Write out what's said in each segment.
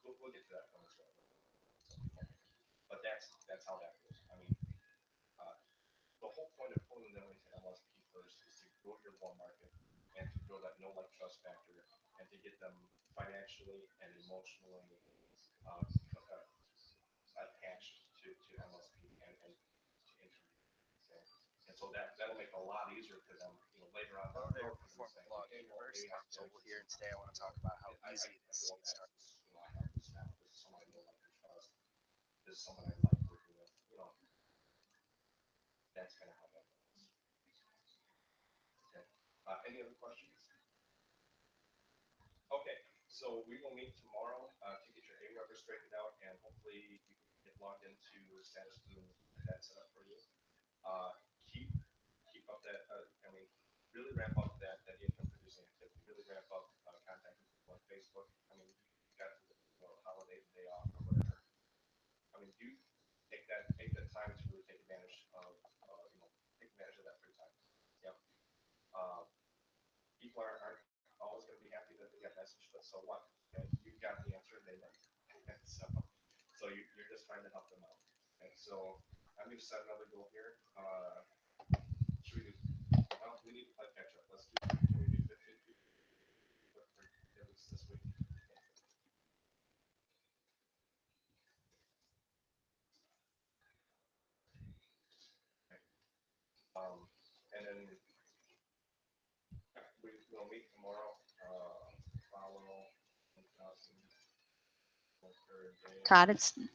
we'll get to that one as well. But that's how that goes. I mean, uh, the whole point of pulling them into MSP first is to grow your warm market and to grow that know like trust factor and to get them financially and emotionally uh, uh, attached to MSP and to into you. Okay, and so that'll make it a lot easier for them, later on down Hello the there, road because they're Performing saying, Blog okay, well, Universe. maybe I'm I Toll can here, see, and today I want to talk about how I easy it can is to grow get that started. because I have this now. This is someone I know, like, and trust. This is someone I like working with. That's kind of how that goes. Okay. Any other questions? Okay, so we will meet tomorrow to get your AWeber straightened out, and hopefully you can get logged into Status Boom and get that set up for you. Uh, keep keep up that. I mean, really ramp up that income producing activity. Really ramp up contacting people on Facebook. I mean, you got holiday the day off or whatever. I mean, do take that time to really take advantage of take advantage of that free time. Yep. Uh, People aren't always going to be happy that they got messaged, but so what? Okay, you've got the answer and they don't. So you're just trying to help them out. Okay, so I'm going to set another goal here. Should we do? Well, we need to play catch up. Let's do. Can we do 15 people for at least this week? Okay. And then we'll meet tomorrow. Follow 1,000 per day Todd, it's status.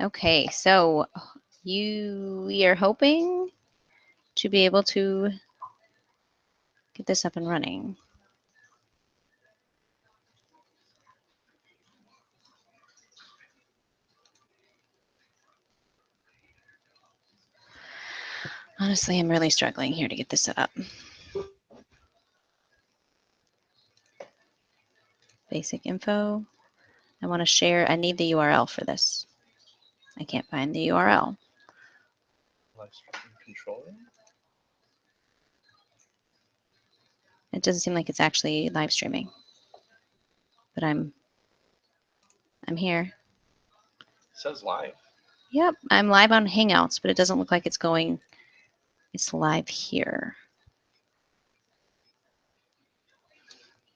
okay. So we are hoping to be able to get this up and running. Honestly, I'm really struggling here to get this set up. Basic info. I want to share. I need the URL for this. I can't find the URL. Live stream control. It doesn't seem like it's actually live streaming, but I'm here. It says live. Yep, I'm live on Hangouts, but it doesn't look like it's going. It's live here.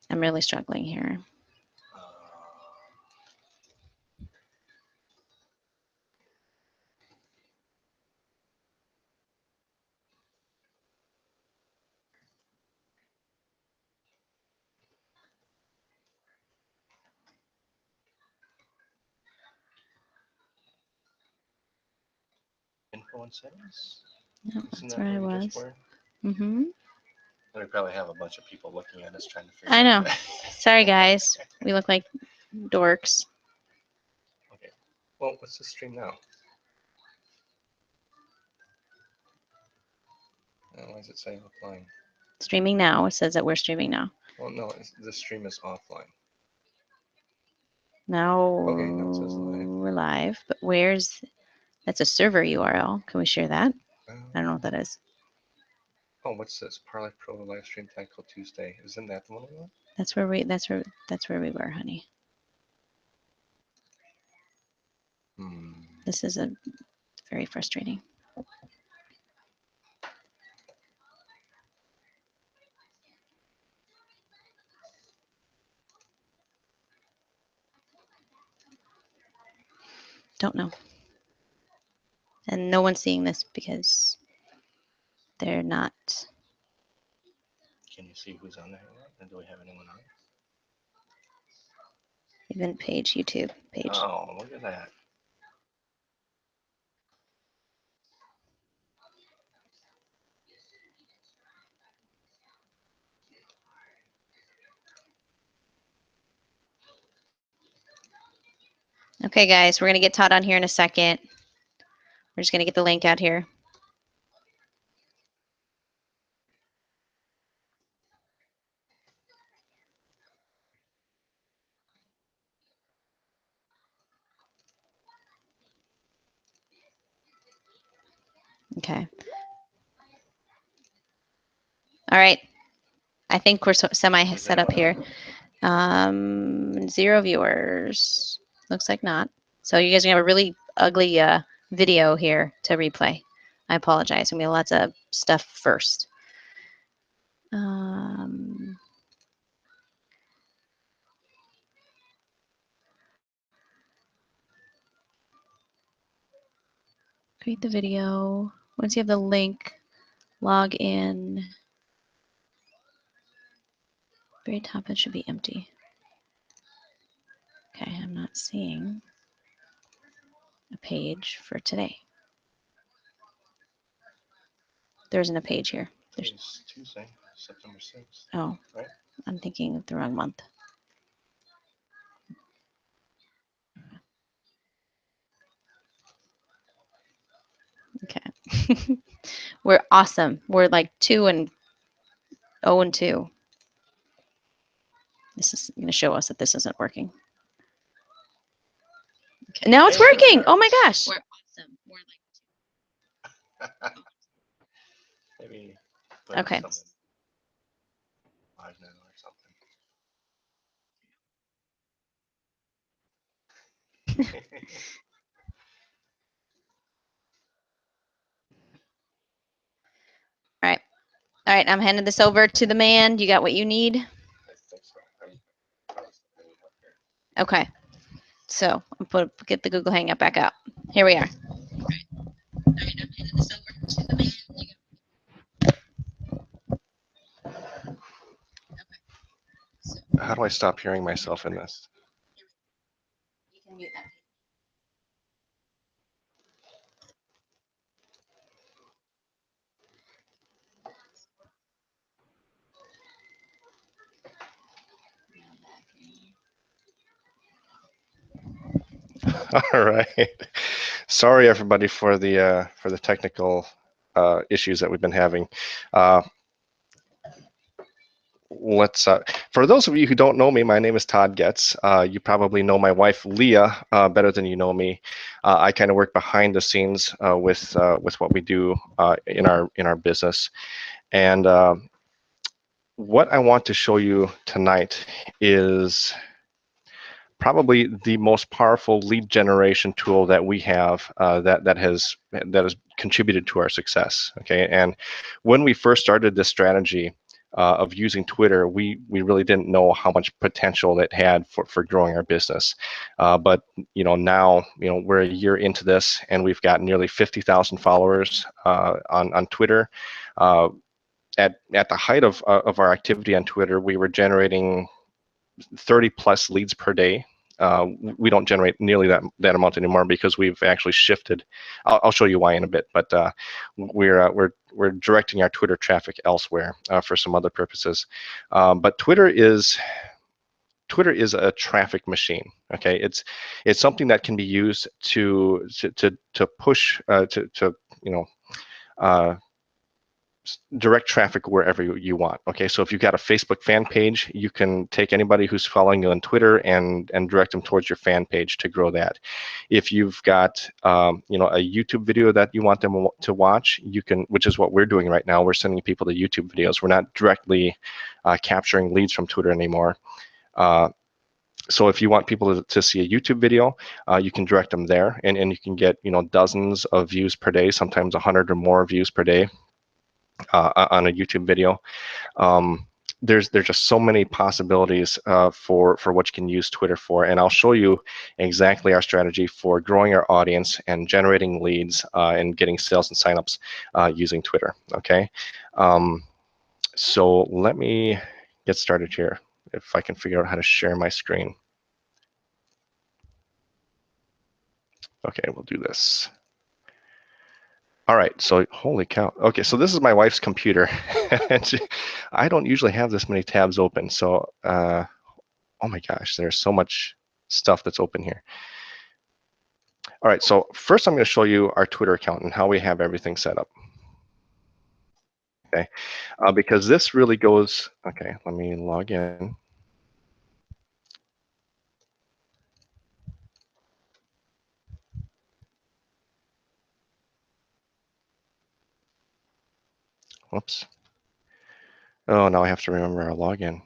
I'm really struggling here. Info and settings. Yep, Isn't that's that where I where you just was. were? Mm-hmm. We probably have a bunch of people looking at us trying to figure I know. out. Sorry, guys. We look like dorks. Okay. Well, let's just stream now. Why does it say offline? Streaming now. It says that we're streaming now. Well, no, the stream is offline. Now Okay, now it says live. we're live, but where's that's a server URL? Can we share that? I don't know what that is. Oh, what's this? Parlay Pro live stream Tactical Tuesday. Isn't that the one we want? That's where we were, honey. Hmm. This is a very frustrating. don't know. And no one's seeing this because they're not. Can you see who's on there? And do we have anyone on? Event page, YouTube page. Oh, look at that. Okay, guys, we're going to get Todd on here in a second. We're just going to get the link out here. Okay. All right. I think we're semi set up here. 0 viewers. Looks like not. So you guys are going to have a really ugly video here to replay. I apologize. I'm going to lots of stuff first. Create the video. Once you have the link, log in. Very top, it should be empty. Okay, I'm not seeing a page for today. There isn't a page here. Today's Tuesday, September 6th. Oh, right? I'm thinking of the wrong month. Okay. We're awesome. We're like 2 and 0 and 2. This is going to show us that this isn't working. Okay. Now it's working. Oh my gosh. We're awesome. We're like Maybe. Okay. Something. 5 now or something. All right. All right. I'm handing this over to the man. You got what you need? I think so. Okay. So I'm get the Google Hangout back out. Here we are. How do I stop hearing myself in this? You can mute that. All right. Sorry, everybody, for the technical issues that we've been having. Let's for those of you who don't know me, my name is Todd Getz. You probably know my wife Leah better than you know me. I kind of work behind the scenes with what we do in our business, and what I want to show you tonight is probably the most powerful lead generation tool that we have that has contributed to our success. Okay, and when we first started this strategy of using Twitter, we really didn't know how much potential it had for growing our business. But now we're a year into this, and we've got nearly 50,000 followers on Twitter. At the height of our activity on Twitter, we were generating 30 plus leads per day. We don't generate nearly that amount anymore because we've actually shifted. I'll show you why in a bit, but we're directing our Twitter traffic elsewhere for some other purposes. But Twitter is a traffic machine. Okay, it's something that can be used to push direct traffic wherever you want. Okay, so if you've got a Facebook fan page, you can take anybody who's following you on Twitter and direct them towards your fan page to grow that. If you've got a YouTube video that you want them to watch, you can, which is what we're doing right now. We're sending people to YouTube videos. We're not directly capturing leads from Twitter anymore. So if you want people to see a YouTube video, you can direct them there, and you can get dozens of views per day, sometimes 100 or more views per day. On a YouTube video. there's just so many possibilities for what you can use Twitter for, and I'll show you exactly our strategy for growing our audience and generating leads and getting sales and signups using Twitter. Okay, so let me get started here. If I can figure out how to share my screen. Okay, we'll do this. All right, so holy cow. Okay, so this is my wife's computer. I don't usually have this many tabs open, so oh my gosh, there's so much stuff that's open here. All right, so first I'm going to show you our Twitter account and how we have everything set up. Okay, because this really goes, okay, let me log in. Whoops. Oh, now I have to remember our login.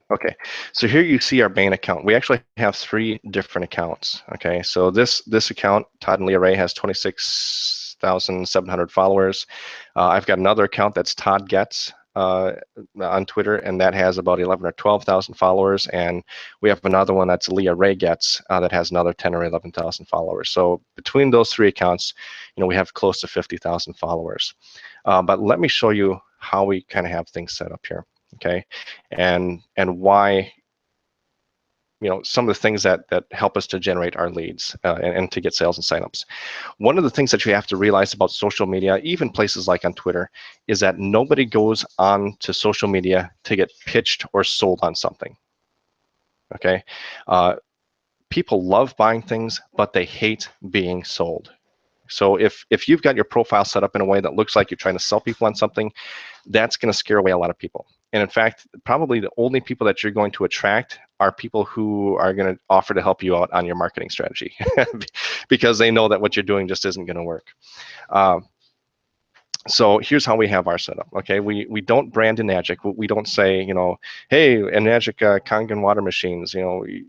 Okay, so here you see our main account. We actually have 3 different accounts. Okay, so this account, Todd and Leah Ray, has 26,700 followers. I've got another account that's Todd Gets on Twitter, and that has about 11 or 12,000 followers. And we have another one that's Leah Ray Gets that has another 10 or 11,000 followers. So between those 3 accounts, we have close to 50,000 followers. But let me show you how we kind of have things set up here. Okay, and why, some of the things that help us to generate our leads and to get sales and signups. One of the things that you have to realize about social media, even places like on Twitter, is that nobody goes on to social media to get pitched or sold on something. Okay, people love buying things, but they hate being sold. So if you've got your profile set up in a way that looks like you're trying to sell people on something, that's going to scare away a lot of people. And in fact, probably the only people that you're going to attract are people who are going to offer to help you out on your marketing strategy because they know that what you're doing just isn't going to work. So here's how we have our setup. Okay, we don't brand Enagic. We don't say, hey, Enagic Kangen water machines, you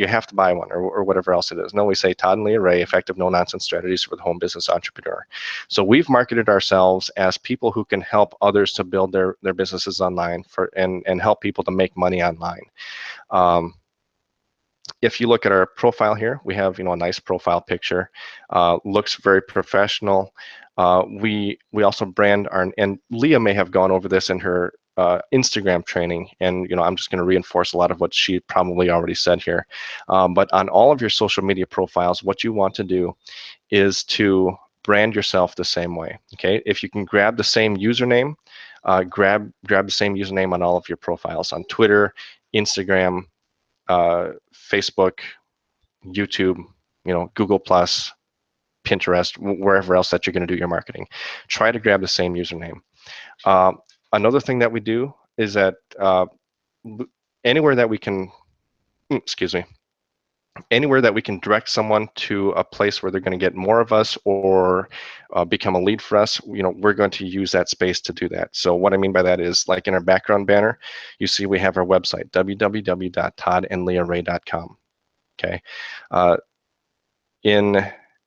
have to buy one or whatever else it is. No, we say Todd and Leah Ray, effective no nonsense strategies for the home business entrepreneur. So we've marketed ourselves as people who can help others to build their businesses online and help people to make money online. If you look at our profile here, we have a nice profile picture. Looks very professional. We also brand and Leah may have gone over this in her Instagram training, and I'm just going to reinforce a lot of what she probably already said here. But on all of your social media profiles, what you want to do is to brand yourself the same way. Okay, if you can grab the same username, grab the same username on all of your profiles on Twitter, Instagram, Facebook, YouTube, Google Plus, Pinterest, wherever else that you're going to do your marketing. Try to grab the same username. Another thing that we do is that anywhere that we can, anywhere that we can direct someone to a place where they're going to get more of us or become a lead for us, we're going to use that space to do that. So what I mean by that is, like in our background banner, you see we have our website, www.toddandleahray.com. Okay.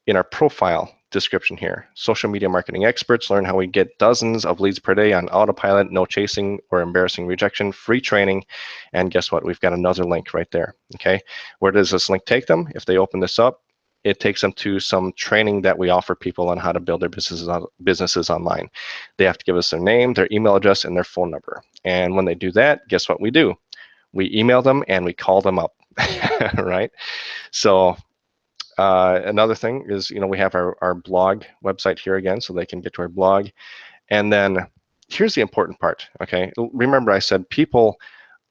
In our profile description here, social media marketing experts learn how we get dozens of leads per day on autopilot, no chasing or embarrassing rejection, free training, and guess what? We've got another link right there. Okay, where does this link take them? If they open this up, it takes them to some training that we offer people on how to build their businesses online. They have to give us their name, their email address, and their phone number. And when they do that, guess what we do? We email them and we call them up, right? So another thing is, we have our blog website here again, so they can get to our blog. And then here's the important part, okay? Remember I said people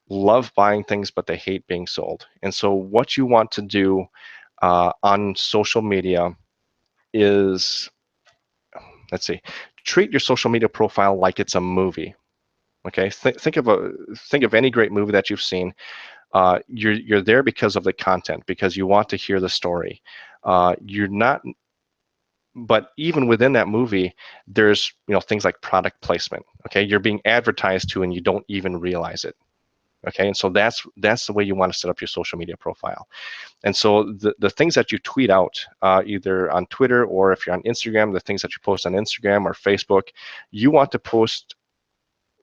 love buying things, but they hate being sold. And so what you want to do on social media is, let's see, treat your social media profile like it's a movie. Okay, think of any great movie that you've seen. You're there because of the content, because you want to hear the story. You're not, but even within that movie, there's things like product placement. Okay, you're being advertised to, and you don't even realize it. Okay, and so that's the way you want to set up your social media profile. And so the things that you tweet out, either on Twitter or if you're on Instagram, the things that you post on Instagram or Facebook, you want to post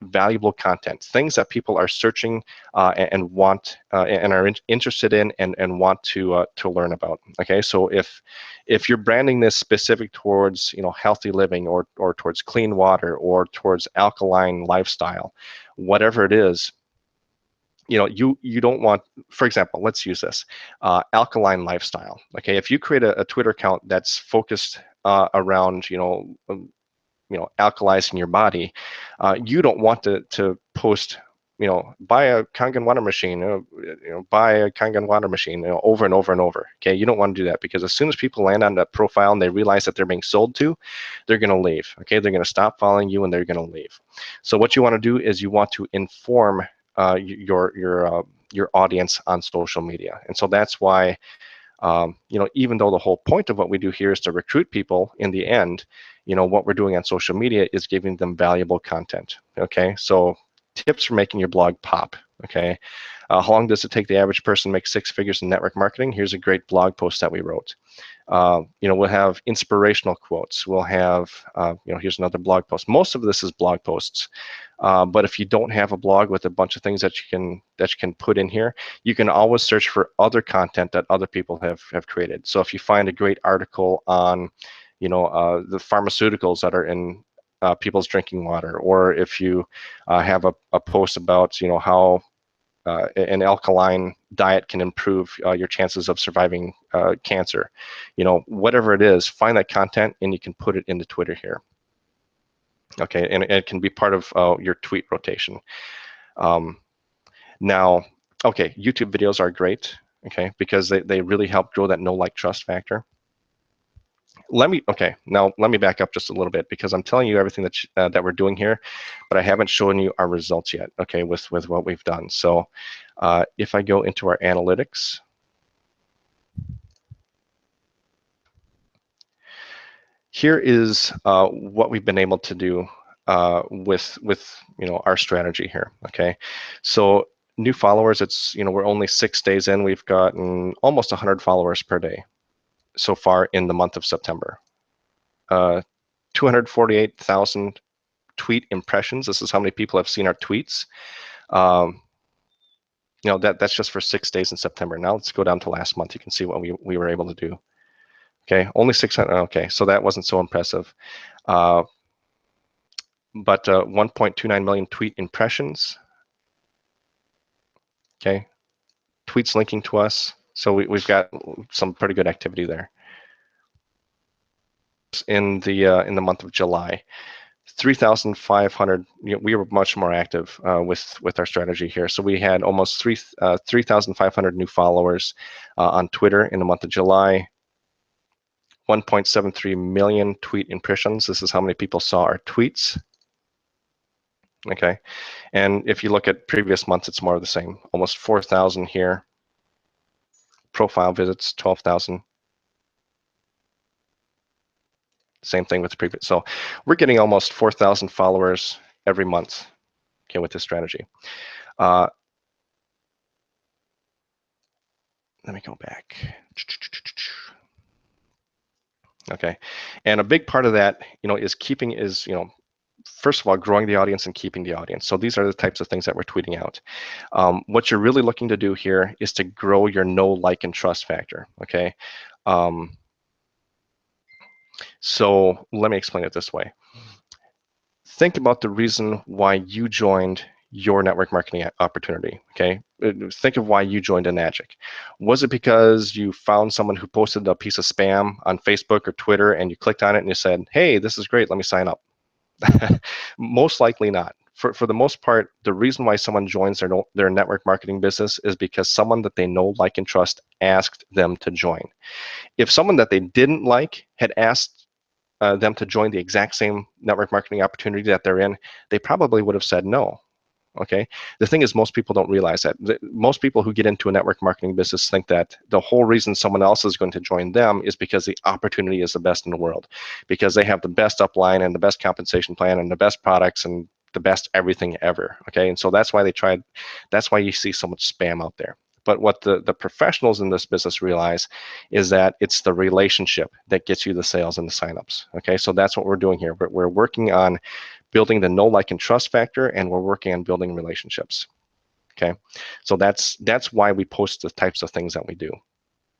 valuable content, things that people are searching and want and are interested in and want to learn about. Okay, so if you're branding this specific towards healthy living or towards clean water or towards alkaline lifestyle, whatever it is, you don't want, for example, let's use this alkaline lifestyle. Okay, if you create a Twitter account that's focused around alkalizing your body, you don't want to post buy a Kangen water machine, buy a Kangen water machine, over and over and over. Okay, you don't want to do that, because as soon as people land on that profile and they realize that they're being sold to, they're going to leave. Okay, they're going to stop following you and they're going to leave. So what you want to do is you want to inform your audience on social media. And so that's why even though the whole point of what we do here is to recruit people, in the end, what we're doing on social media is giving them valuable content. Okay, so tips for making your blog pop. Okay, how long does it take the average person to make 6 figures in network marketing? Here's a great blog post that we wrote. We'll have inspirational quotes. We'll have, here's another blog post. Most of this is blog posts. But if you don't have a blog with a bunch of things that you can put in here, you can always search for other content that other people have created. So if you find a great article on, the pharmaceuticals that are in people's drinking water, or if you have a post about, how an alkaline diet can improve your chances of surviving cancer, whatever it is, find that content and you can put it into Twitter here. Okay, and it can be part of your tweet rotation. Now, okay, YouTube videos are great, okay, because they really help grow that know, like, trust factor. Now let me back up just a little bit, because I'm telling you everything that we're doing here, but I haven't shown you our results yet, okay, with what we've done. So if I go into our analytics, here is what we've been able to do with our strategy here. Okay, so new followers, it's we're only 6 days in, we've gotten almost 100 followers per day so far in the month of September. 248,000 tweet impressions. This is how many people have seen our tweets. That's just for 6 days in September. Now let's go down to last month. You can see what we were able to do. Okay, only 600. Okay, so that wasn't so impressive. But 1.29 million tweet impressions. Okay, tweets linking to us. So we've got some pretty good activity there. In the month of July, 3,500. We were much more active with our strategy here. So we had almost 3,500 new followers on Twitter in the month of July. 1.73 million tweet impressions. This is how many people saw our tweets. Okay, and if you look at previous months, it's more of the same. Almost 4,000 here. Profile visits, 12,000. Same thing with the previous. So we're getting almost 4,000 followers every month, okay, with this strategy. Let me go back. Okay, and a big part of that, is first of all, growing the audience and keeping the audience. So these are the types of things that we're tweeting out. What you're really looking to do here is to grow your know, like, and trust factor. Okay, so let me explain it this way. Think about the reason why you joined your network marketing opportunity. Okay, think of why you joined Enagic. Was it because you found someone who posted a piece of spam on Facebook or Twitter and you clicked on it and you said, hey, this is great, let me sign up? Most likely not. For the most part, the reason why someone joins their network marketing business is because someone that they know, like, and trust asked them to join. If someone that they didn't like had asked them to join the exact same network marketing opportunity that they're in, they probably would have said no. Okay, the thing is, most people don't realize that. Most people who get into a network marketing business think that the whole reason someone else is going to join them is because the opportunity is the best in the world, because they have the best upline and the best compensation plan and the best products and the best everything ever. Okay, and so that's why that's why you see so much spam out there. But what the professionals in this business realize is that it's the relationship that gets you the sales and the signups. Okay, so that's what we're doing here. We're working on building the know, like, and trust factor, and we're working on building relationships. Okay, so that's why we post the types of things that we do.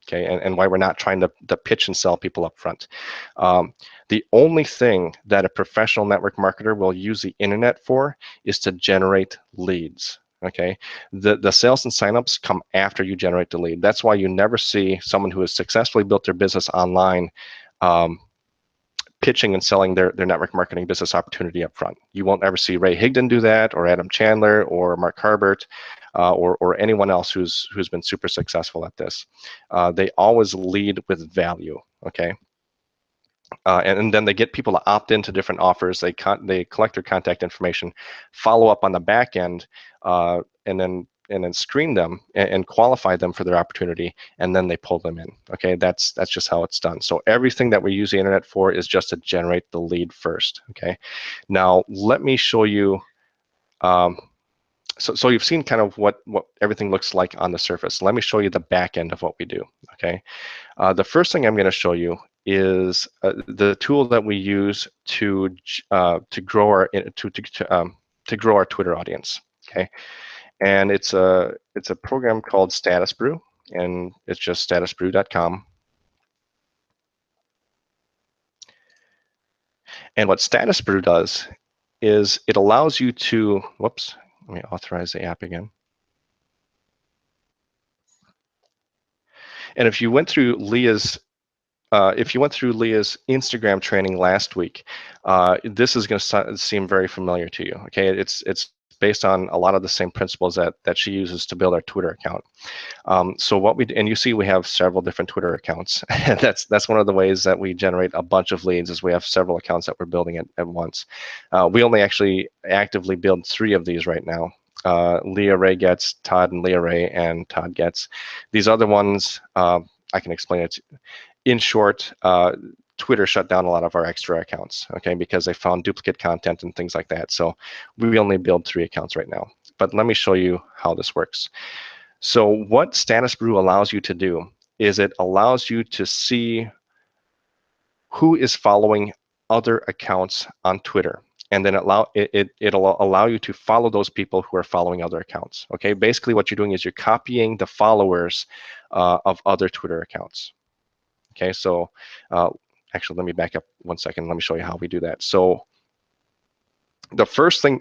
Okay, and why we're not trying to pitch and sell people up front. The only thing that a professional network marketer will use the internet for is to generate leads. Okay, the sales and signups come after you generate the lead. That's why you never see someone who has successfully built their business online pitching and selling their network marketing business opportunity up front. You won't ever see Ray Higdon do that, or Adam Chandler, or Mark Harbert, or anyone else who's been super successful at this. They always lead with value. Okay. And then they get people to opt into different offers. They collect their contact information, follow up on the back end, and then screen them and qualify them for their opportunity, and then they pull them in. Okay, that's just how it's done. So everything that we use the internet for is just to generate the lead first. Okay, now let me show you. So you've seen kind of what everything looks like on the surface. Let me show you the back end of what we do. Okay, the first thing I'm going to show you is the tool that we use to grow our to grow our Twitter audience. Okay, and it's a program called Status Brew, and it's just statusbrew.com. And what Status Brew does is it allows you to, whoops, let me authorize the app again. And if you went through Leah's Instagram training last week, this is going to seem very familiar to you. Okay, it's based on a lot of the same principles that she uses to build our Twitter account. So what we do, and you see we have several different Twitter accounts. that's one of the ways that we generate a bunch of leads, is we have several accounts that we're building at once. We only actually actively build 3 of these right now. Leah Ray Gets, Todd and Leah Ray, and Todd Gets. These other ones, I can explain it. In short, Twitter shut down a lot of our extra accounts, okay, because they found duplicate content and things like that. So we only build 3 accounts right now. But let me show you how this works. So what Status Brew allows you to do is it allows you to see who is following other accounts on Twitter. And then it'll allow you to follow those people who are following other accounts. Okay, basically what you're doing is you're copying the followers of other Twitter accounts. Okay, so actually, let me back up 1 second. Let me show you how we do that. So the first thing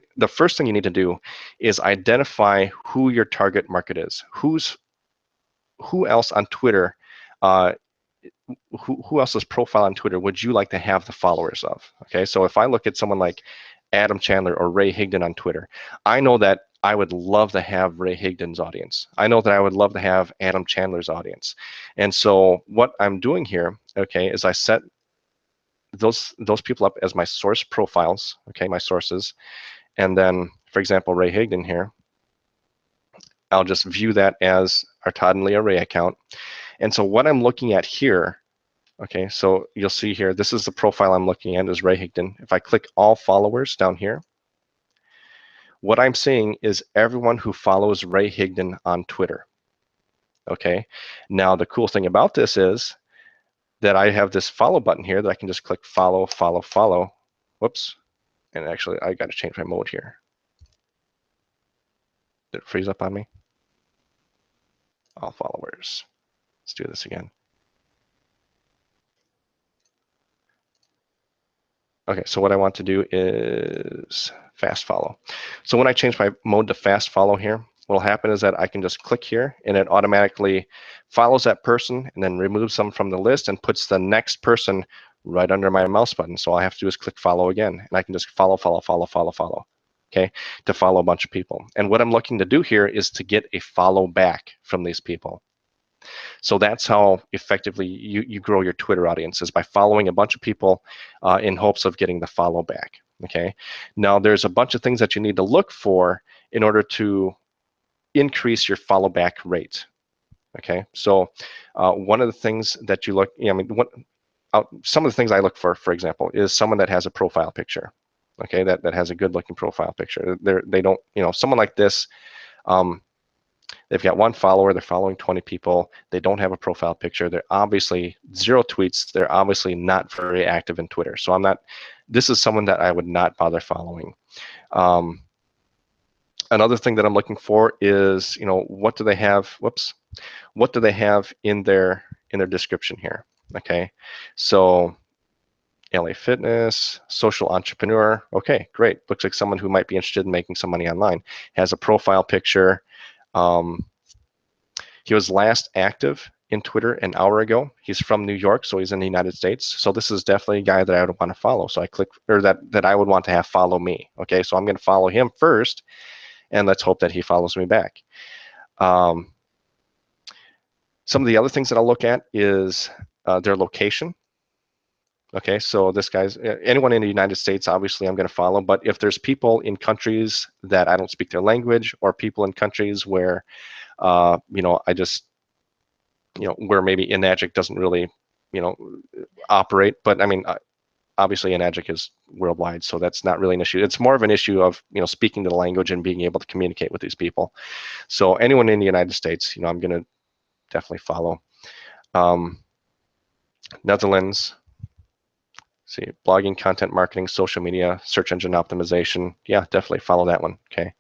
you need to do is identify who your target market is. Who else on Twitter, who else's profile on Twitter would you like to have the followers of? Okay, so if I look at someone like Adam Chandler or Ray Higdon on Twitter, I know that I would love to have Ray Higdon's audience. I know that I would love to have Adam Chandler's audience. And so what I'm doing here, okay, is I set those people up as my source profiles, okay, my sources. And then, for example, Ray Higdon here, I'll just view that as our Todd and Leah Ray account. And so what I'm looking at here, okay, so you'll see here, this is the profile I'm looking at, is Ray Higdon. If I click all followers down here, what I'm seeing is everyone who follows Ray Higdon on Twitter. Okay, now the cool thing about this is that I have this follow button here that I can just click follow, follow, follow. Whoops, and actually I got to change my mode here. Did it freeze up on me? All followers. Let's do this again. Okay, so what I want to do is fast follow. So when I change my mode to fast follow here, what will happen is that I can just click here and it automatically follows that person and then removes them from the list and puts the next person right under my mouse button. So all I have to do is click follow again, and I can just follow, follow, follow, follow, follow, okay, to follow a bunch of people. And what I'm looking to do here is to get a follow back from these people. So that's how effectively you grow your Twitter audience, is by following a bunch of people in hopes of getting the follow back. Okay. Now there's a bunch of things that you need to look for in order to increase your follow back rate. Okay. So one of the things that you look, some of the things I look for example, is someone that has a profile picture. okay, that has a good looking profile picture. They don't, you know, someone like this, they've got 1 follower, they're following 20 people, they don't have a profile picture, they're obviously 0 tweets, they're obviously not very active in Twitter. So this is someone that I would not bother following. Another thing that I'm looking for is, you know, what do they have, what do they have in their description here, okay? So LA Fitness, social entrepreneur, okay, great. Looks like someone who might be interested in making some money online. Has a profile picture. He was last active in Twitter an hour ago. He's from New York, so he's in the United States. So this is definitely a guy that I would want to follow. So I click, or that I would want to have follow me. Okay, so I'm going to follow him first, and let's hope that he follows me back. Some of the other things that I'll look at is their location. Okay, so this guy's, anyone in the United States, obviously I'm going to follow, but if there's people in countries that I don't speak their language, or people in countries where, you know, I just, you know, where maybe Enagic doesn't really, you know, operate, but I mean, obviously Enagic is worldwide, so that's not really an issue. It's more of an issue of, you know, speaking the language and being able to communicate with these people. So anyone in the United States, you know, I'm going to definitely follow. Netherlands. See, blogging, content marketing, social media, search engine optimization. Yeah, definitely follow that one. Okay.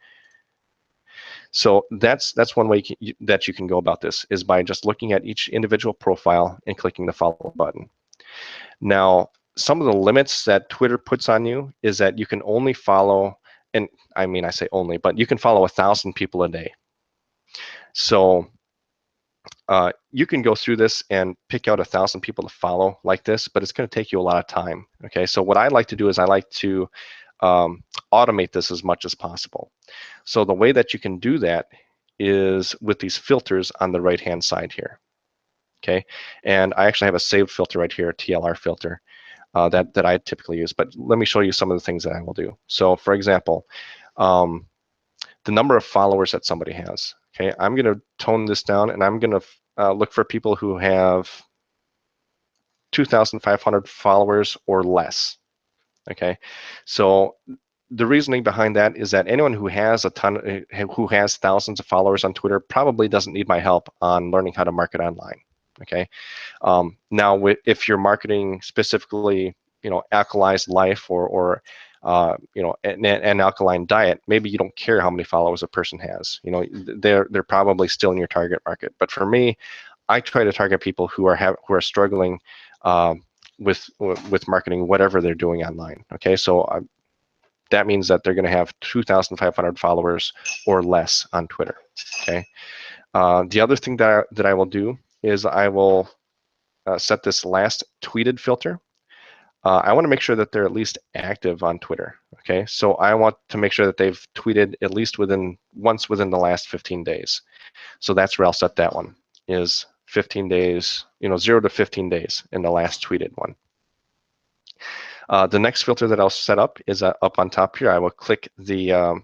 So that's one way that you can go about this, is by just looking at each individual profile and clicking the follow button. Now, some of the limits that Twitter puts on you is that you can only follow, and I mean, I say only, but you can follow 1,000 people a day. So you can go through this and pick out 1,000 people to follow like this, but it's going to take you a lot of time. Okay, so what I like to do is I like to automate this as much as possible. So the way that you can do that is with these filters on the right-hand side here. Okay, and I actually have a saved filter right here, a TLR filter that I typically use. But let me show you some of the things that I will do. So, for example, the number of followers that somebody has. Okay, I'm going to tone this down, and I'm going to look for people who have 2,500 followers or less. Okay, so the reasoning behind that is that anyone who has who has thousands of followers on Twitter probably doesn't need my help on learning how to market online. Okay, now if you're marketing specifically, you know, alkalized life or you know, an alkaline diet, maybe you don't care how many followers a person has. You know, they're probably still in your target market. But for me, I try to target people who are struggling with marketing, whatever they're doing online. Okay, so that means that they're going to have 2,500 followers or less on Twitter. Okay, the other thing that I will do is I will set this last tweeted filter. I want to make sure that they're at least active on Twitter. Okay, so I want to make sure that they've tweeted at least once within the last 15 days. So that's where I'll set that one, is 15 days, you know, 0 to 15 days in the last tweeted one. The next filter that I'll set up is up on top here. I will click the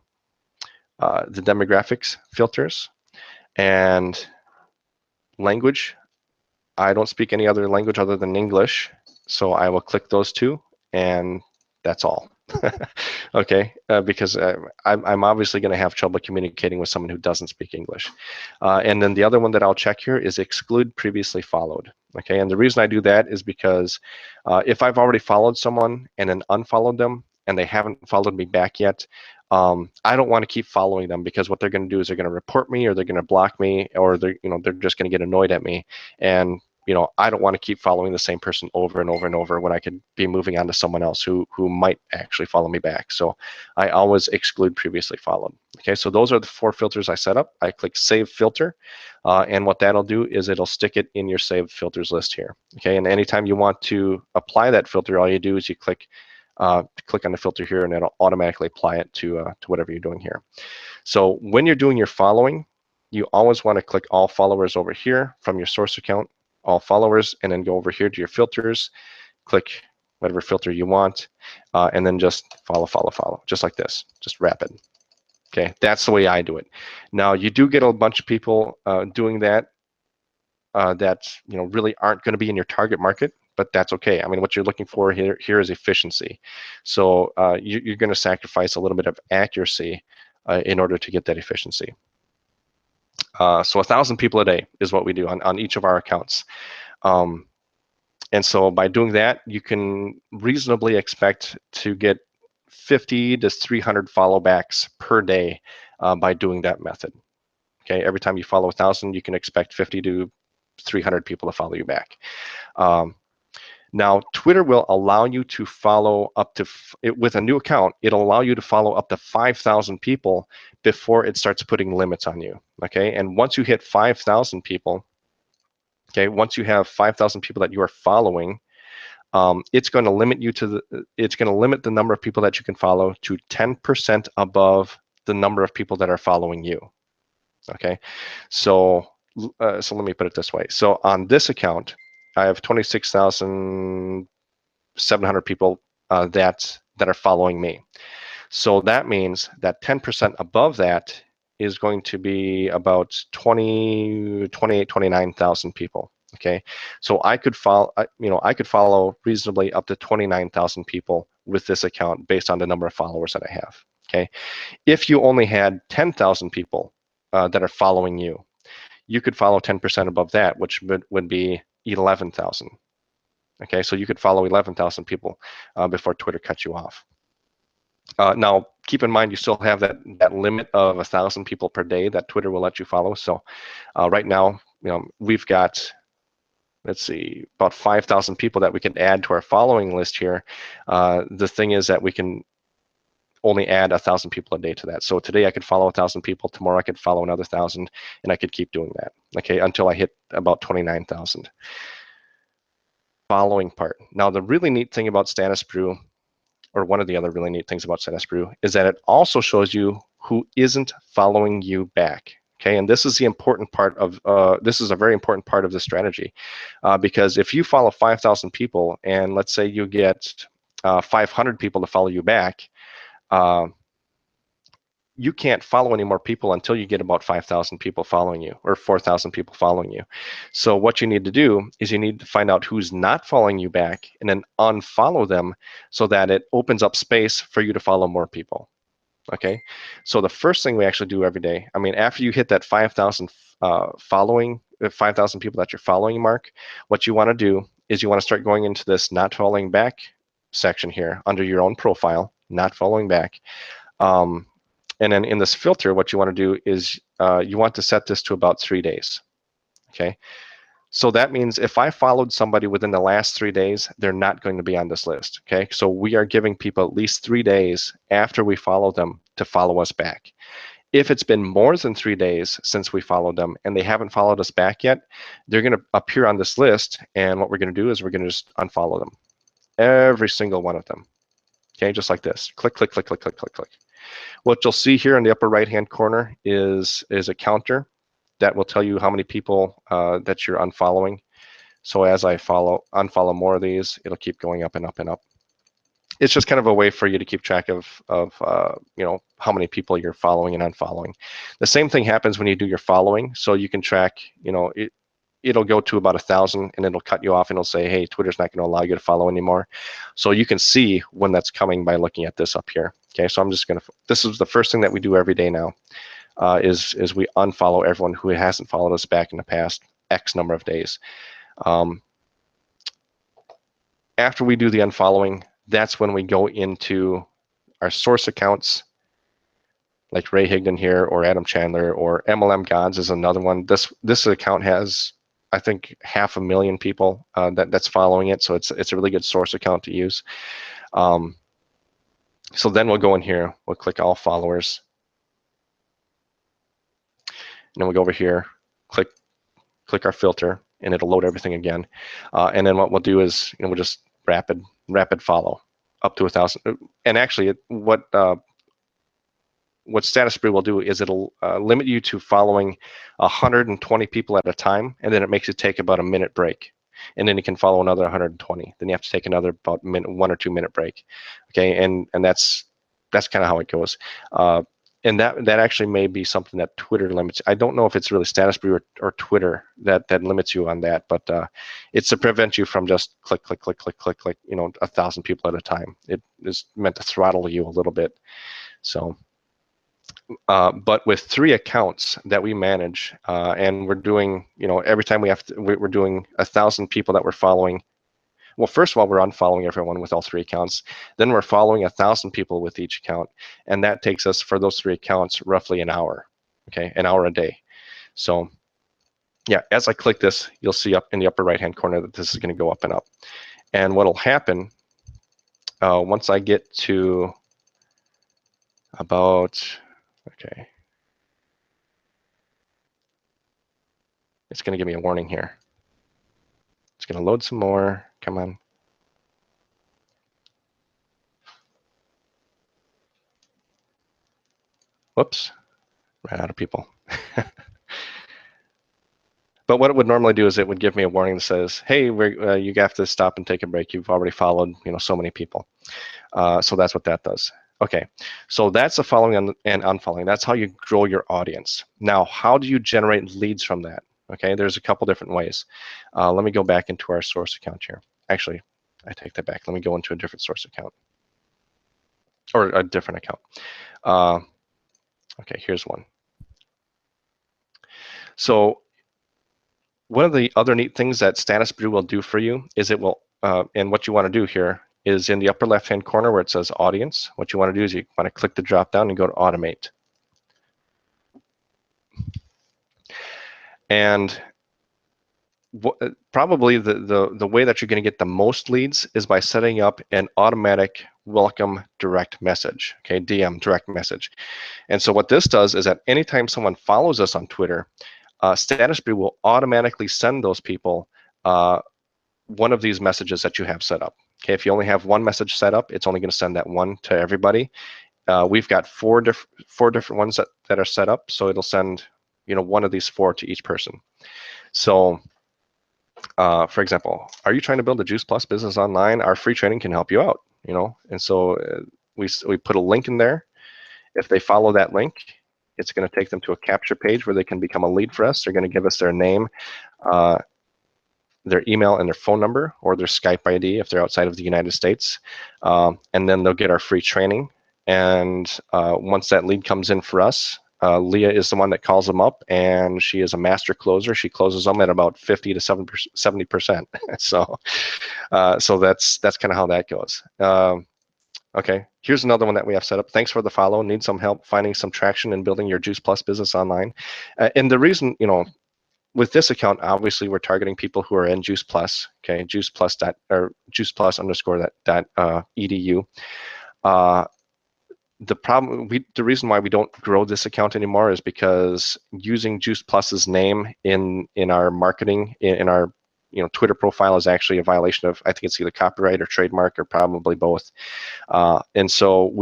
demographics filters and language. I don't speak any other language other than English, so I will click those two, and that's all. Okay, because I'm obviously going to have trouble communicating with someone who doesn't speak English. And then the other one that I'll check here is exclude previously followed. Okay, and the reason I do that is because if I've already followed someone and then unfollowed them and they haven't followed me back yet, I don't want to keep following them, because what they're going to do is they're going to report me, or they're going to block me, or they're just going to get annoyed at me. And I don't want to keep following the same person over and over and over when I could be moving on to someone else who might actually follow me back. So I always exclude previously followed. Okay, so those are the 4 filters I set up. I click Save Filter, and what that'll do is it'll stick it in your saved filters list here. Okay, and anytime you want to apply that filter, all you do is you click on the filter here, and it'll automatically apply it to whatever you're doing here. So when you're doing your following, you always want to click all followers over here from your source account, all followers, and then go over here to your filters, click whatever filter you want, and then just follow, just like this, just rapid. Okay, that's the way I do it. Now, you do get a bunch of people doing that that really aren't going to be in your target market, but that's okay. I mean, what you're looking for here is efficiency. So you're going to sacrifice a little bit of accuracy in order to get that efficiency. So 1,000 people a day is what we do on each of our accounts. And so by doing that, you can reasonably expect to get 50 to 300 follow backs per day by doing that method. Okay, every time you follow 1,000, you can expect 50 to 300 people to follow you back. Now, Twitter will allow you to follow up to, with a new account, it'll allow you to follow up to 5,000 people before it starts putting limits on you. Okay, and once you hit 5,000 people, okay, once you have 5,000 people that you are following, it's going to limit you to it's going to limit the number of people that you can follow to 10% above the number of people that are following you. Okay, so let me put it this way. So on this account, I have 26,700 people that are following me. So that means that 10% above that is going to be about 29,000 people. Okay, so I could follow, I could follow reasonably up to 29,000 people with this account based on the number of followers that I have. Okay, if you only had 10,000 people that are following you, you could follow 10% above that, which would be 11,000. Okay, so you could follow 11,000 people before Twitter cuts you off. Now, keep in mind, you still have that limit of 1,000 people per day that Twitter will let you follow. So right now, we've got, let's see, about 5,000 people that we can add to our following list here. The thing is that we can only add 1,000 people a day to that. So today I could follow 1,000 people, tomorrow I could follow another 1,000, and I could keep doing that, okay, until I hit about 29,000. Following part. Now, the really neat thing about Status Brew, or one of the other really neat things about Status Brew, is that it also shows you who isn't following you back. Okay, and this is the important part of, this is a very important part of the strategy, because if you follow 5,000 people, and let's say you get 500 people to follow you back, you can't follow any more people until you get about 5,000 people following you, or 4,000 people following you. So what you need to do is you need to find out who's not following you back and then unfollow them so that it opens up space for you to follow more people. Okay, so the first thing we actually do every day, I mean, after you hit that 5,000 5,000 people that you're following mark, what you want to do is you want to start going into this not following back section here under your own profile, not following back. And then in this filter, what you want to do is you want to set this to about 3 days. Okay, so that means if I followed somebody within the last 3 days, they're not going to be on this list. Okay, so we are giving people at least 3 days after we follow them to follow us back. If it's been more than 3 days since we followed them and they haven't followed us back yet, they're going to appear on this list. And what we're going to do is we're going to just unfollow them, every single one of them. Okay, just like this. Click, click, click, click, click, click, click. What you'll see here in the upper right-hand corner is a counter that will tell you how many people that you're unfollowing. So as I unfollow more of these, it'll keep going up and up and up. It's just kind of a way for you to keep track of how many people you're following and unfollowing. The same thing happens when you do your following. So you can track, it'll go to about 1,000 and it'll cut you off and it'll say, hey, Twitter's not going to allow you to follow anymore. So you can see when that's coming by looking at this up here. Okay, so I'm just going to, this is the first thing that we do every day now, is we unfollow everyone who hasn't followed us back in the past X number of days. After we do the unfollowing, that's when we go into our source accounts, like Ray Higdon here, or Adam Chandler, or MLM Gods is another one. This account has, I think, 500,000 people that's following it, so it's a really good source account to use. So then we'll go in here, we'll click all followers, and then we'll go over here, click our filter, and it'll load everything again. And then what we'll do is, we'll just rapid follow up to 1,000. And actually, what Status Brew will do is it'll limit you to following 120 people at a time, and then it makes it take about a minute break. And then you can follow another 120. Then you have to take another about 1 or 2 minute break. Okay, and that's kind of how it goes. and that actually may be something that Twitter limits. I don't know if it's really Status Brew or Twitter that limits you on that, but it's to prevent you from just click, 1,000 people at a time. It is meant to throttle you a little bit. So, but with 3 accounts that we manage, and we're doing, every time we're doing 1,000 people that we're following. Well, first of all, we're unfollowing everyone with all 3 accounts. Then we're following 1,000 people with each account, and that takes us, for those 3 accounts, roughly an hour. Okay, an hour a day. So, yeah, as I click this, you'll see up in the upper right-hand corner that this is going to go up and up. And what'll happen once I get to about, okay, it's going to give me a warning here. It's going to load some more. Come on. Whoops, ran out of people. But what it would normally do is it would give me a warning that says, hey, you have to stop and take a break. You've already followed so many people. So that's what that does. Okay, so that's the following and unfollowing. That's how you grow your audience. Now, how do you generate leads from that? Okay, there's a couple different ways. Let me go back into our source account here. Actually, I take that back. Let me go into a different source account. Or a different account. Okay, here's one. So one of the other neat things that Status Brew will do for you is it will, and what you want to do here is in the upper left-hand corner where it says audience, what you want to do is you want to click the drop down and go to automate. And probably the way that you're going to get the most leads is by setting up an automatic welcome direct message, okay, DM, direct message. And so what this does is that anytime someone follows us on Twitter, Status Brew will automatically send those people one of these messages that you have set up. Okay, if you only have one message set up, it's only going to send that one to everybody. We've got four different ones that are set up, so it'll send one of these 4 to each person. So, for example, are you trying to build a Juice Plus business online? Our free training can help you out. And so we put a link in there. If they follow that link, it's going to take them to a capture page where they can become a lead for us. They're going to give us their name, their email, and their phone number, or their Skype ID if they're outside of the United States. And then they'll get our free training. And once that lead comes in for us, Leah is the one that calls them up, and she is a master closer. She closes them at about 50 to 70%. So that's kind of how that goes. Okay, here's another one that we have set up. Thanks for the follow. Need some help finding some traction in building your Juice Plus business online. And the reason, with this account, obviously we're targeting people who are in Juice Plus. Okay, Juice Plus _edu. The reason why we don't grow this account anymore is because using Juice Plus's name in our marketing, in our Twitter profile, is actually a violation of, I think it's either copyright or trademark, or probably both. And so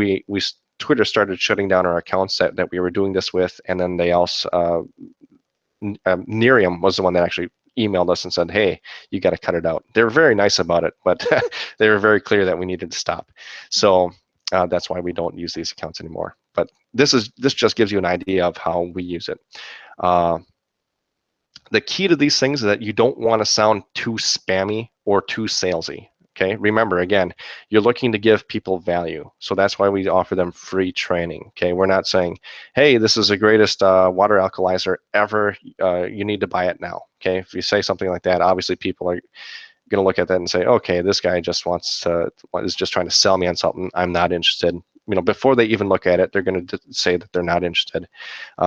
Twitter started shutting down our accounts that we were doing this with, and then they also Nerium was the one that actually emailed us and said, hey, you got to cut it out. They were very nice about it, but they were very clear that we needed to stop. So that's why we don't use these accounts anymore. But this just gives you an idea of how we use it. The key to these things is that you don't want to sound too spammy or too salesy. Okay, remember, again, you're looking to give people value. So that's why we offer them free training. Okay, we're not saying, hey, this is the greatest water alkalizer ever. You need to buy it now. Okay, if you say something like that, obviously people are going to look at that and say, okay, this guy is just trying to sell me on something. I'm not interested. Before they even look at it, they're going to say that they're not interested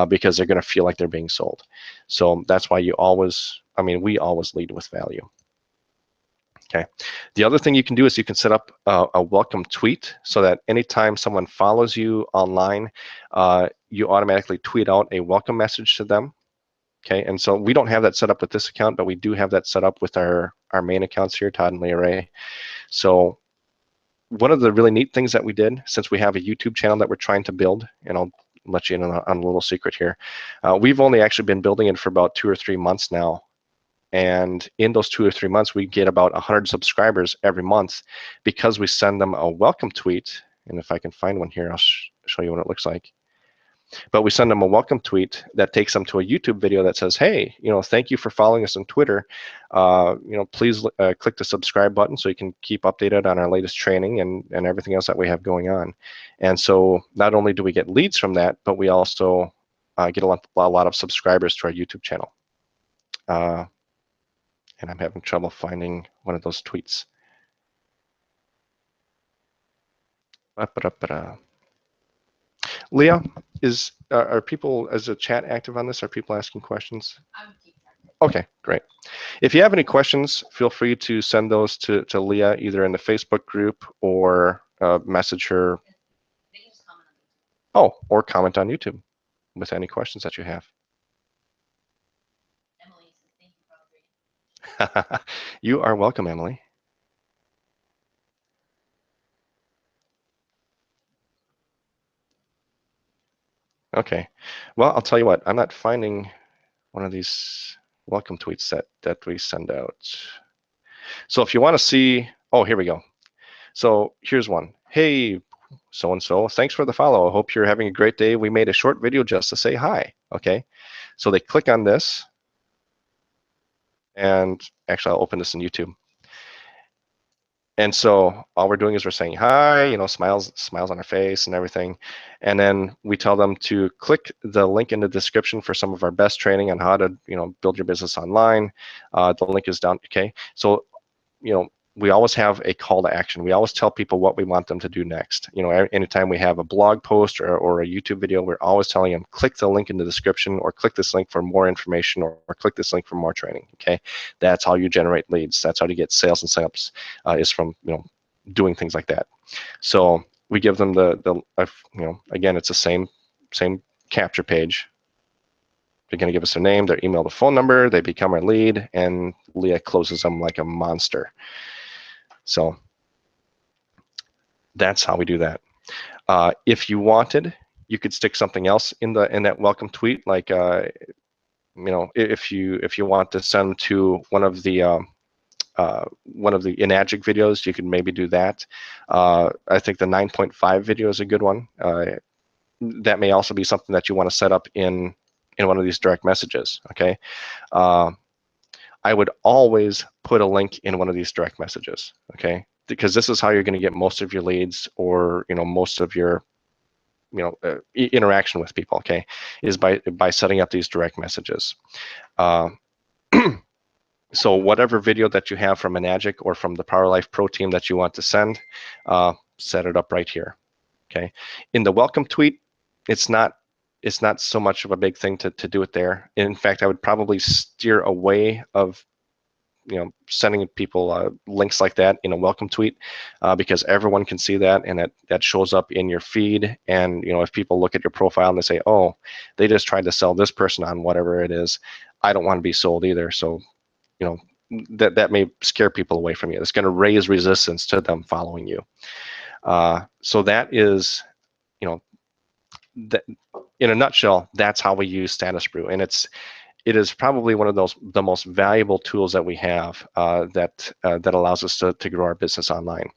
because they're going to feel like they're being sold. So that's why we always lead with value. Okay. The other thing you can do is you can set up a welcome tweet so that anytime someone follows you online, you automatically tweet out a welcome message to them. Okay, and so we don't have that set up with this account, but we do have that set up with our main accounts here, Todd and Leah Ray. So one of the really neat things that we did, since we have a YouTube channel that we're trying to build, and I'll let you in on a little secret here, we've only actually been building it for about 2 or 3 months now. And in those 2 or 3 months, we get about 100 subscribers every month because we send them a welcome tweet. And if I can find one here, I'll show you what it looks like. but we send them a welcome tweet that takes them to a YouTube video that says, hey, thank you for following us on Twitter. Please click the subscribe button so you can keep updated on our latest training and everything else that we have going on. And so not only do we get leads from that, but we also get a lot of subscribers to our YouTube channel. And I'm having trouble finding one of those tweets. Leah, are people, as a chat active on this? Are people asking questions? Okay, great. If you have any questions, feel free to send those to Leah either in the Facebook group or message her. Oh, or comment on YouTube with any questions that you have. You are welcome, Emily. Okay. Well, I'll tell you what, I'm not finding one of these welcome tweets that we send out. So if you want to see, oh, here we go. So here's one. Hey, so-and-so, thanks for the follow. I hope you're having a great day. We made a short video just to say hi. Okay. So they click on this, and actually I'll open this in YouTube. And so all we're doing is we're saying hi, smiles on our face and everything. And then we tell them to click the link in the description for some of our best training on how to, build your business online. The link is down. Okay. So, we always have a call to action. We always tell people what we want them to do next. Anytime we have a blog post or a YouTube video, we're always telling them, click the link in the description, or click this link for more information, or click this link for more training. Okay, that's how you generate leads. That's how you get sales and signups, is from doing things like that. So we give them again, it's the same capture page. They're going to give us their name, their email, their phone number. They become our lead, and Leah closes them like a monster. So that's how we do that. If you wanted, you could stick something else in that welcome tweet, like if you want to send to one of the Enagic videos, you could maybe do that. I think the 9.5 video is a good one. That may also be something that you want to set up in one of these direct messages. Okay. I would always put a link in one of these direct messages, okay? Because this is how you're going to get most of your leads, or most of your interaction with people, okay? Is by setting up these direct messages. So whatever video that you have from Enagic or from the Power Life Pro team that you want to send, set it up right here, okay? In the welcome tweet, it's not so much of a big thing to do it there. In fact, I would probably steer away of sending people links like that in a welcome tweet, because everyone can see that, and that shows up in your feed. And if people look at your profile and they say, oh, they just tried to sell this person on whatever it is, I don't want to be sold either. So that may scare people away from you. It's going to raise resistance to them following you. So that is, that, in a nutshell, that's how we use Status Brew. And it is probably one of the most valuable tools that we have, that allows us to grow our business online.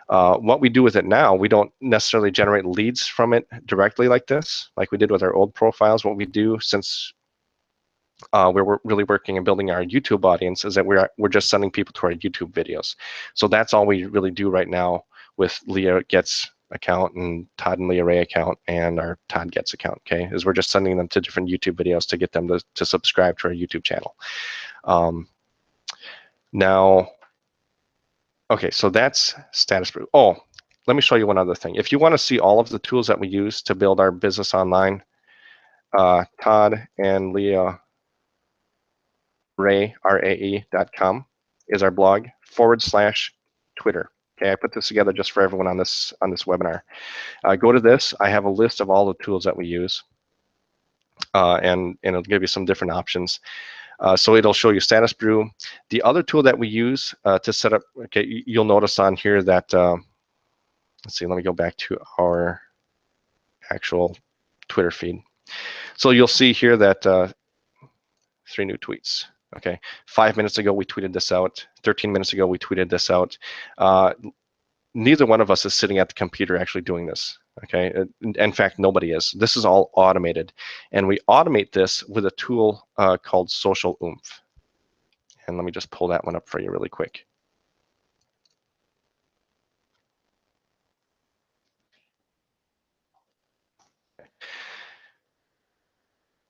What we do with it now, we don't necessarily generate leads from it directly like this, like we did with our old profiles. What we do, since we're really working and building our YouTube audience, is that we're just sending people to our YouTube videos. So that's all we really do right now with Leah Gets account and Todd and Leah Ray account and our Todd Gets account, okay, is we're just sending them to different YouTube videos to get them to subscribe to our YouTube channel. Now, okay, so that's Status Brew. Oh, let me show you one other thing. If you want to see all of the tools that we use to build our business online, Todd and Leah Ray, RAE.com is our blog /Twitter. Okay, I put this together just for everyone on this webinar. Go to this. I have a list of all the tools that we use, and it'll give you some different options. So it'll show you Status Brew. The other tool that we use to set up, okay, you'll notice on here that, let's see, let me go back to our actual Twitter feed. So you'll see here that 3 new tweets. Okay, 5 minutes ago we tweeted this out. 13 minutes ago we tweeted this out. neither one of us is sitting at the computer actually doing this. Okay, in fact, nobody is. This is all automated, and we automate this with a tool called Social Oomph. And let me just pull that one up for you really quick.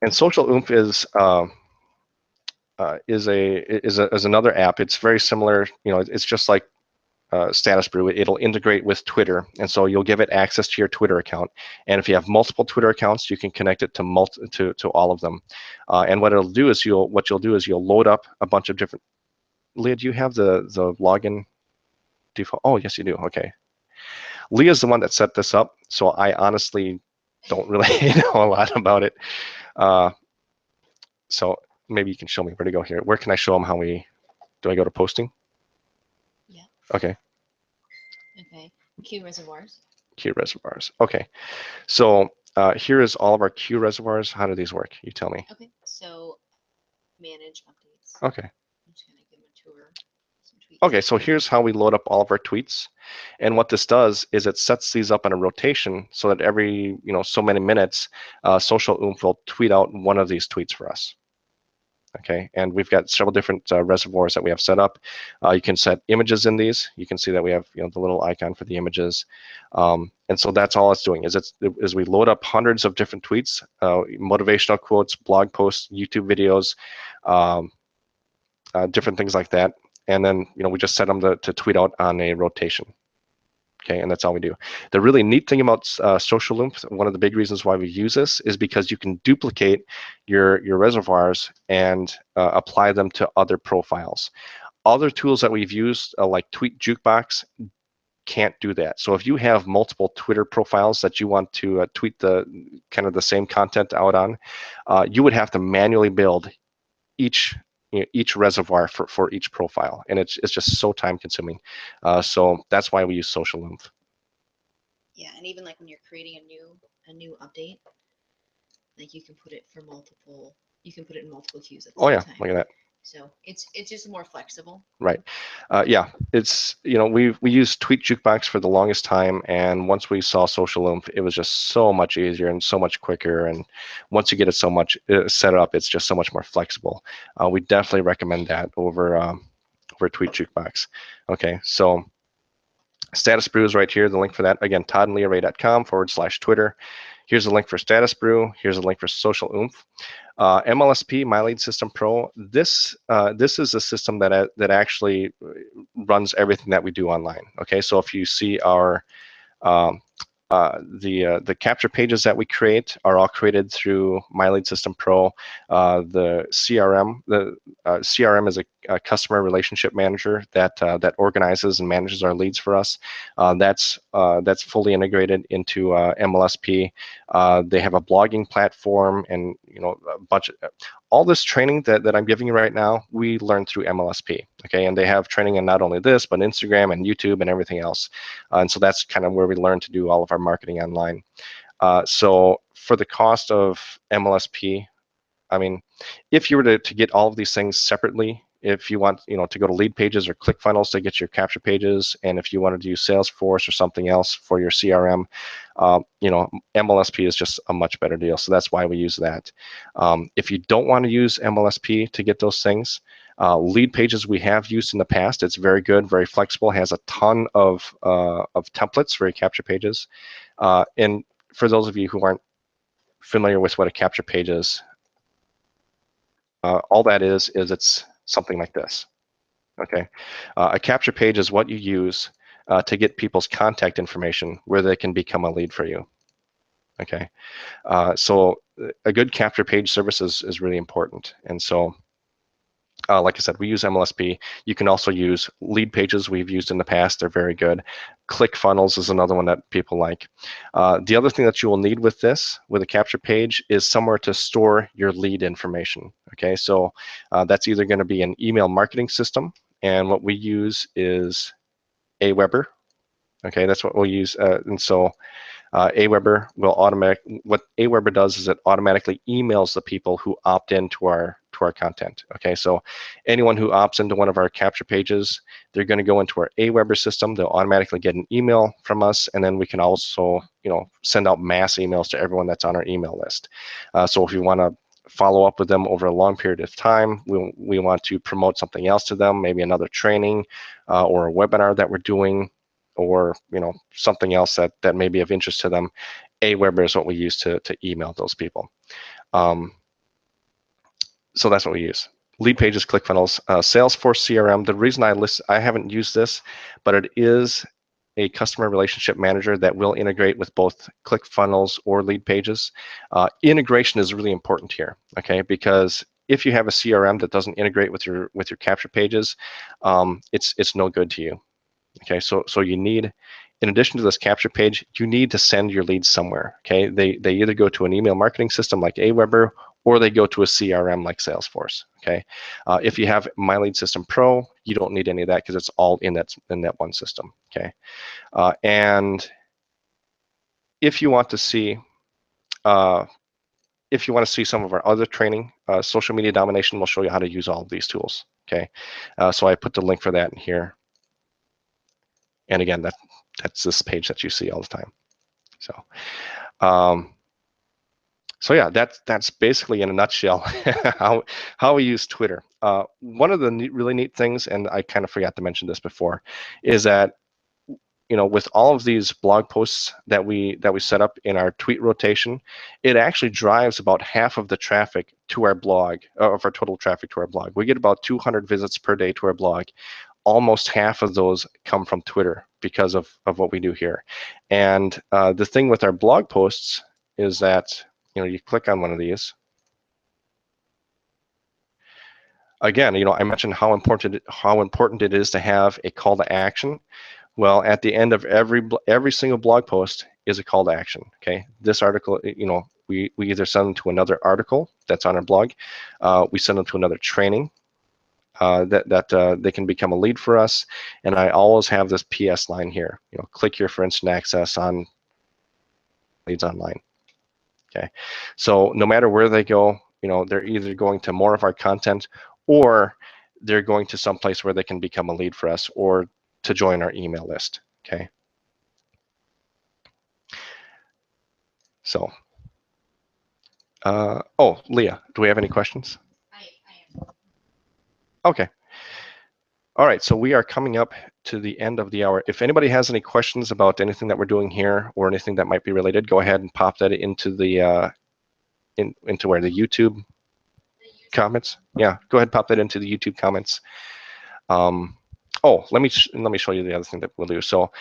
And Social Oomph is another app. It's very similar. It's just like Status Brew. It'll integrate with Twitter, and so you'll give it access to your Twitter account. And if you have multiple Twitter accounts, you can connect it to all of them. And what it'll do is you'll load up a bunch of different. Leah, do you have the login default? Oh, yes, you do. Okay. Leah's the one that set this up, so I honestly don't really know a lot about it. So maybe you can show me where to go here. Where can I show them how we? Do I go to posting? Yeah. Okay. Okay. Q reservoirs. Q reservoirs. Okay. So here is all of our Q reservoirs. How do these work? You tell me. Okay. So manage updates. Okay. I'm just gonna give them a tour. Some tweets. Okay. So here's how we load up all of our tweets, and what this does is it sets these up in a rotation so that every so many minutes, Social Oomph will tweet out one of these tweets for us. Okay, and we've got several different reservoirs that we have set up. You can set images in these. You can see that we have the little icon for the images, and so that's all it's doing. Is we load up hundreds of different tweets, motivational quotes, blog posts, YouTube videos, different things like that, and then we just set them to tweet out on a rotation. Okay, and that's all we do. The really neat thing about Social Oomph, one of the big reasons why we use this is because you can duplicate your reservoirs and apply them to other profiles. Other tools that we've used, like Tweet Jukebox, can't do that. So if you have multiple Twitter profiles that you want to tweet the kind of the same content out on, you would have to manually build each reservoir for each profile, and it's just so time consuming. So that's why we use Social Oomph. Yeah, and even like when you're creating a new update, like you can put it for multiple. You can put it in multiple queues at the same time. Look at that. So it's just more flexible. Right. Yeah, it's we used Tweet Jukebox for the longest time, and once we saw Social Oomph, it was just so much easier and so much quicker. And once you get it so much set up, it's just so much more flexible. We definitely recommend that over Tweet Jukebox. Okay, so Status Brew is right here. The link for that, again, toddandleahray.com/Twitter. Here's a link for Status Brew. Here's a link for Social Oomph. MLSP, My Lead System Pro. This is a system that actually runs everything that we do online. Okay, so if you see our the capture pages that we create are all created through My Lead System Pro. The CRM is a customer relationship manager that organizes and manages our leads for us. That's fully integrated into MLSP. They have a blogging platform, and a bunch of all this training that I'm giving you right now, we learned through MLSP. Okay, and they have training in not only this, but Instagram and YouTube and everything else. And so that's kind of where we learn to do all of our marketing online. So for the cost of MLSP, I mean, if you were to get all of these things separately, if you want to go to lead pages or ClickFunnels to get your capture pages, and if you wanted to use Salesforce or something else for your CRM, MLSP is just a much better deal. So that's why we use that. If you don't want to use MLSP to get those things, lead pages we have used in the past. It's very good, very flexible, has a ton of templates for your capture pages. And for those of you who aren't familiar with what a capture page is, all that is it's something like this. Okay, a capture page is what you use to get people's contact information where they can become a lead for you. Okay, so a good capture page service is really important, and so like I said, we use MLSP. You can also use lead pages we've used in the past. They're very good. ClickFunnels is another one that people like. The other thing that you will need with this, with a capture page, is somewhere to store your lead information. Okay, so that's either going to be an email marketing system, and what we use is Aweber. Okay, that's what we'll use. And so Aweber will what Aweber does is it automatically emails the people who opt into our content. Okay, so anyone who opts into one of our capture pages, they're going to go into our Aweber system. They'll automatically get an email from us, and then we can also, send out mass emails to everyone that's on our email list. So if you want to follow up with them over a long period of time, we want to promote something else to them, maybe another training or a webinar that we're doing, or something else that may be of interest to them. Aweber is what we use to email those people. So that's what we use. Lead pages, ClickFunnels, Salesforce CRM. The reason I haven't used this, but it is a customer relationship manager that will integrate with both ClickFunnels or lead pages. Integration is really important here, okay? Because if you have a CRM that doesn't integrate with your capture pages, it's no good to you. Okay, so you need, in addition to this capture page, you need to send your leads somewhere. Okay, they either go to an email marketing system like Aweber, or they go to a CRM like Salesforce. Okay, if you have My Lead System Pro, you don't need any of that because it's all in that one system. Okay, and if you want to see some of our other training, Social Media Domination will show you how to use all of these tools. Okay, so I put the link for that in here. And again, that's this page that you see all the time. So yeah, that's basically in a nutshell how we use Twitter. One of the really neat things, and I kind of forgot to mention this before, is that with all of these blog posts that we set up in our tweet rotation, it actually drives about half of the traffic to our blog, of our total traffic to our blog. We get about 200 visits per day to our blog. Almost half of those come from Twitter because of what we do here. And the thing with our blog posts is that you click on one of these. Again, I mentioned how important it is to have a call to action. Well, at the end of every single blog post is a call to action. Okay, this article, we either send them to another article that's on our blog, we send them to another training. That they can become a lead for us, and I always have this PS line here. Click here for instant access on leads online. Okay, so no matter where they go, they're either going to more of our content, or they're going to some place where they can become a lead for us, or to join our email list. Okay, so oh, Leah, do we have any questions? Okay. All right, so we are coming up to the end of the hour. If anybody has any questions about anything that we're doing here or anything that might be related, go ahead and pop that into the into where the YouTube comments. Yeah, go ahead and pop that into the YouTube comments. Oh, let me show you the other thing that we'll do. So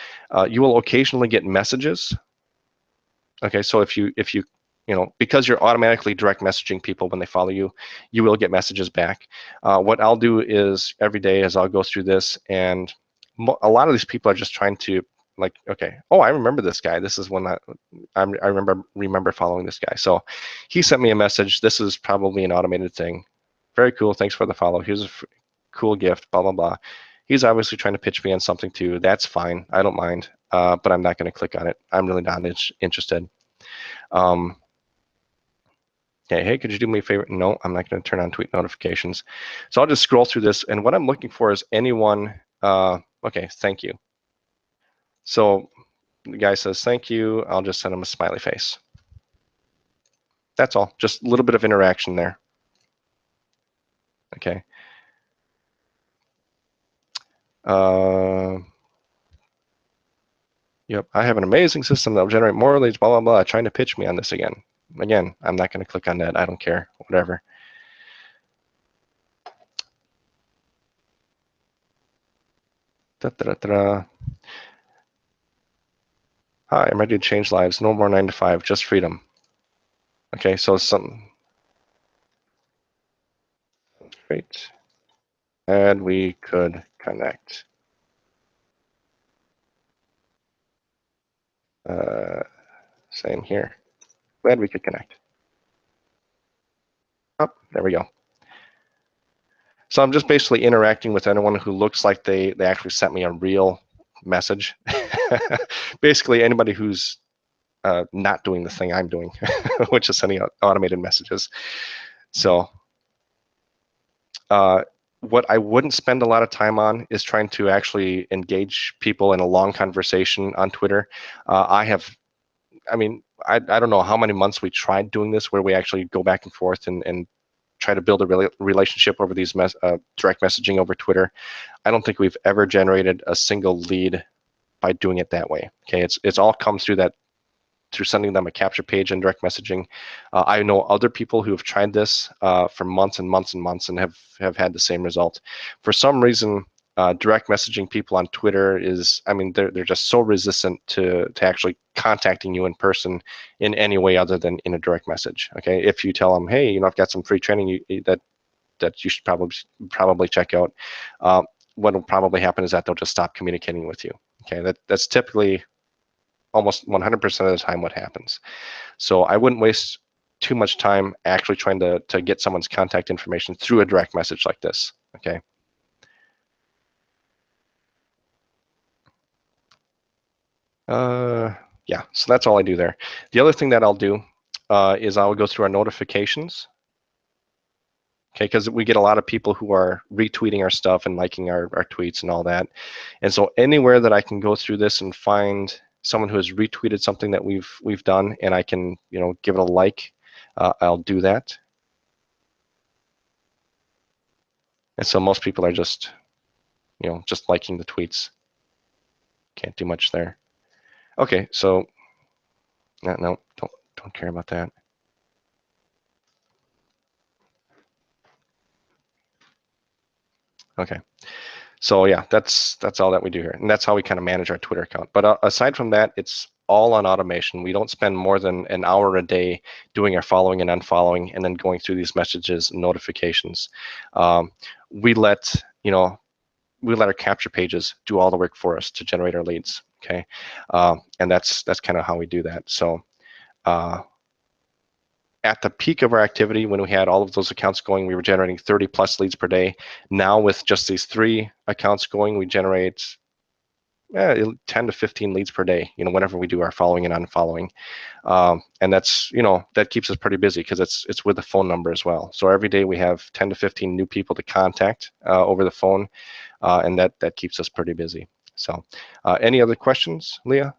you will occasionally get messages. Okay, so if you because you're automatically direct messaging people when they follow you, you will get messages back. What I'll do is every day as I'll go through this, and a lot of these people are just trying to okay, oh, I remember this guy. This is when I remember following this guy. So he sent me a message. This is probably an automated thing. Very cool. Thanks for the follow. Here's a cool gift. Blah blah blah. He's obviously trying to pitch me on something too. That's fine. I don't mind. But I'm not going to click on it. I'm really not interested. Okay, hey, could you do me a favor? No, I'm not going to turn on tweet notifications. So I'll just scroll through this, and what I'm looking for is anyone. Okay, thank you. So the guy says thank you. I'll just send him a smiley face. That's all. Just a little bit of interaction there. Okay. Yep, I have an amazing system that will generate more leads, blah, blah, blah, trying to pitch me on this again. Again, I'm not going to click on that. I don't care, whatever. Da, da, da, da. Hi, I'm ready to change lives. No more 9 to 5, just freedom. Okay, so something. Great. And we could connect. Same here. Glad we could connect. Oh, there we go. So I'm just basically interacting with anyone who looks like they actually sent me a real message. Basically, anybody who's not doing the thing I'm doing, which is sending out automated messages. So what I wouldn't spend a lot of time on is trying to actually engage people in a long conversation on Twitter. I mean, I don't know how many months we tried doing this where we actually go back and forth and try to build a relationship over these direct messaging over Twitter. I don't think we've ever generated a single lead by doing it that way. Okay, it's all come through sending them a capture page and direct messaging. I know other people who have tried this for months and months and months and have had the same result. For some reason, direct messaging people on Twitter I mean, they're just so resistant to actually contacting you in person in any way other than in a direct message. Okay, if you tell them, hey, I've got some free training that you should probably check out, what will probably happen is that they'll just stop communicating with you. Okay, that's typically almost 100% of the time what happens. So I wouldn't waste too much time actually trying to get someone's contact information through a direct message like this. Okay. Yeah, so that's all I do there. The other thing that I'll do is I will go through our notifications. Okay, because we get a lot of people who are retweeting our stuff and liking our tweets and all that. And so anywhere that I can go through this and find someone who has retweeted something that we've done and I can give it a like, I'll do that. And so most people are just just liking the tweets. Can't do much there. Okay, so no, don't care about that. Okay, so yeah, that's all that we do here, and that's how we kind of manage our Twitter account. But aside from that, it's all on automation. We don't spend more than an hour a day doing our following and unfollowing, and then going through these messages and notifications. We let our capture pages do all the work for us to generate our leads. Okay, and that's kind of how we do that. So. At the peak of our activity, when we had all of those accounts going, we were generating 30 plus leads per day. Now with just these 3 accounts going, we generate 10 to 15 leads per day, whenever we do our following and unfollowing. And that's, that keeps us pretty busy because it's with the phone number as well. So every day we have 10 to 15 new people to contact over the phone, and that keeps us pretty busy. So any other questions, Leah?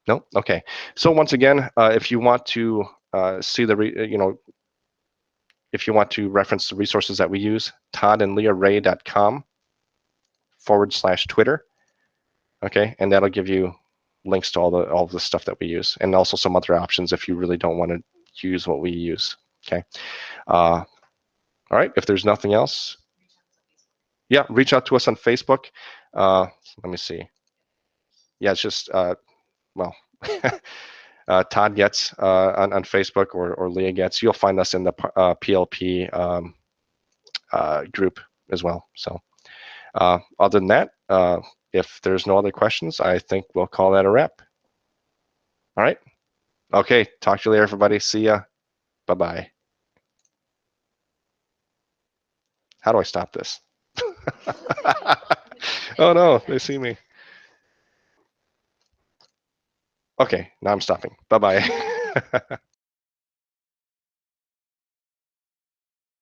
No? Okay. So once again, if you want to see if you want to reference the resources that we use, toddandleahray.com/Twitter. Okay, and that'll give you links to all the stuff that we use, and also some other options if you really don't want to use what we use. Okay. All right. If there's nothing else, yeah, reach out to us on Facebook. Let me see. Yeah, it's just well. Todd Getz on Facebook or Leah Getz. You'll find us in the PLP group as well. So other than that, if there's no other questions, I think we'll call that a wrap. All right. Okay. Talk to you later, everybody. See ya. Bye-bye. How do I stop this? Oh, no. They see me. Okay. Now I'm stopping. Bye-bye.